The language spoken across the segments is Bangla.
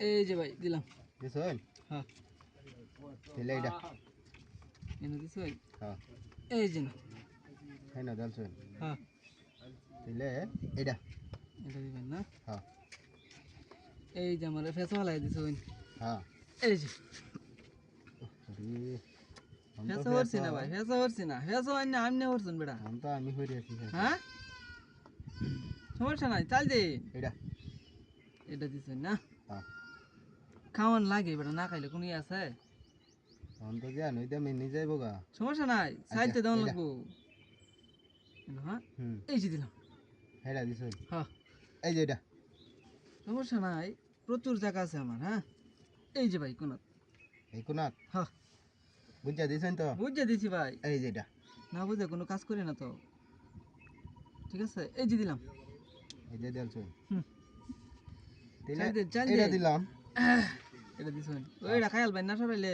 এই যে ভাই দিলাম। দিছেন? হ্যাঁ। দিলে এটা। এনে দিছেন? হ্যাঁ। এই যে না। এই না দিছেন? হ্যাঁ। দিলে এটা। এটা দিবেন না? হ্যাঁ। এই যে আমার ফেসা হালাই দিছেন। হ্যাঁ। এই যে। আরে ফেসা হরছি না ভাই, ফেসা হরছি না। ফেসা হয় না আমনে হরছুন বেটা। আমি হইরে আছি। হ্যাঁ? সমস্যা নাই, চাল দে। এটা। এটা দিছেন না? হ্যাঁ। খাওয়ান লাগে বেটা, না খাইলে কোনো আছে? অন্ত দিয়া নই দিয়া মেনে যাইব গা। সমস্যা নাই, চাইতে দেওয়া লাগবো। হ্যাঁ? হুম। এই যে দিলাম। এটা দিছেন? হ্যাঁ। এই যে এটা। সমস্যা নাই, প্রচুর জায়গা আছে আমার। হ্যাঁ? এই যে ভাই কোনাত। এই কোনাত? হ্যাঁ। বুঝা দিছেন তো? বুঝে দিছি ভাই। এই যে এটা। না বুঝে কোনো কাজ করি না তো। ঠিক আছে, এই যে দিলাম। এই যে দিলছেন। হুম। দিলে চাল দে। এটা দিলাম। এটা দিছেন। ওইটা খায়াল ভাই না সরাইলে।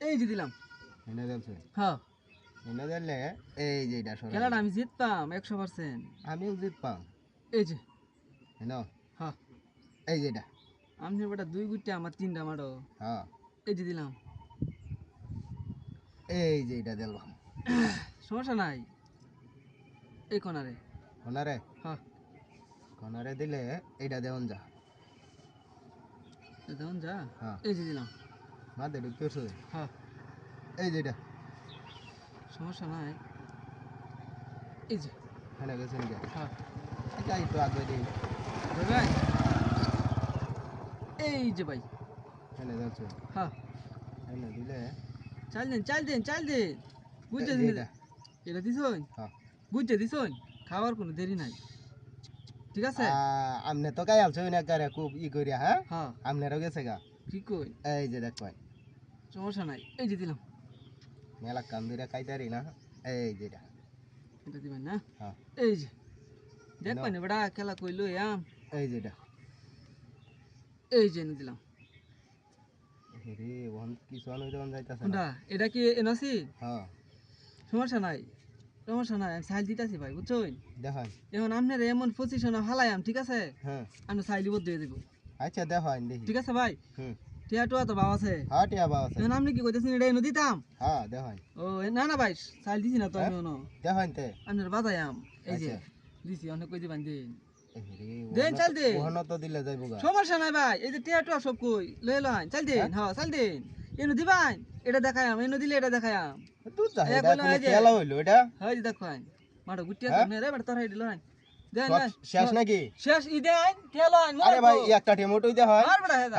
এই যে দিলাম। এনে দিলছেন। হ্যাঁ। এনে দিলে এই যে এটা সরাই। খেলাটা আমি জিততাম 100%। আমিও জিতপাম। এই যে। হেনো? হ্যাঁ। এই যে এটা। আমি বেটা 2 গুইটা আমার 3টা মারো। হ্যাঁ। এই যে দিলাম। এই যে এটা দিলাম। সমস্যা নাই। এই কোনারে। কোনারে? হ্যাঁ। কোনারে দিলে এইটা দেওন যা। দেখুন যা। হ্যাঁ। এই যে দিলাম। মাঝে ঢুকতেছে। হ্যাঁ। এই যে এটা। সমস্যা নাই। এই যে। হেনে গেছেন গে। হ্যাঁ। এটা একটু আগে দিই। ভাই এই যে ভাই। হেনে যাচ্ছে। হ্যাঁ। হেনে দিলে চাল দেন, চাল দেন, চাল দেন। বুঝতে এই যে দিন। এটা। এটা দিছন? হ্যাঁ। বুঝতে দিছন? খাওয়ার কোনো দেরি নাই। ঠিক আছে? আমনে তো গাই আলছো না করে খুব ই করিয়া হ্যাঁ? হ্যাঁ। আমনেরও গেছে গা। কি কই? এই যে দেখ ভাই। সমস্যা নাই। এই যে দিলাম। মেলা কাম দিরা খাইতারি না। এই যে এটা। এটা দিবেন না? হ্যাঁ। এই যে। দেখ পানি বেটা খেলা কইলো আম। এই যে এটা। এই যে এনে দিলাম। রে ওহন কিছু আনই দেওয়ান যাইতাছে না। কোনটা? এটা কি এনসি? হ্যাঁ। সমস্যা নাই। সমস্যা নাই। আমি সাইল দিতাছি ভাই, বুঝছই? দেখাই। এখন আপনার এমন পজিশনে হালায়াম, ঠিক আছে? হ্যাঁ। আমি সাইল দিব দিয়ে দিব। আচ্ছা দেখাই দেখি। ঠিক আছে ভাই? হুম। টিয়া টুয়া তো বাবা আছে। হ্যাঁ টিয়া বাবা আছে। এখন আপনি কি কইতেছেন এটা এনে দিতাম? হ্যাঁ দেখাই। ও না না ভাই, সাইল দিছি না তো আমি ono। দেখাই তে। আপনার বাজায়াম। এই যে আচ্ছা। দিছি অনেক কই দিবেন দিন। রে দেন চাল দে। ওহন তো দিলে যাইব গা। সমস্যা নাই ভাই, এই যে টিয়া টুয়া সব কই লয়ে লন, চাল দিন। হ্যাঁ চাল দিন। এনে দিবান? এটা দেখায়াম, এনে দিলে এটা দেখায়াম। তুই যা এক এটা বলো কোন এই যে। খেলা হইলো এটা? হয় যে দেখেন। মাঠে গুটিয়া হ্যাঁ? সামনে রে বাট তোরা দিল দেন দেন। শেষ নাকি? শেষ ই দেন, টিয়া লন আরে মারবো। ভাই একটা টেমোটোই দেখাই। মার বেটা হেদা।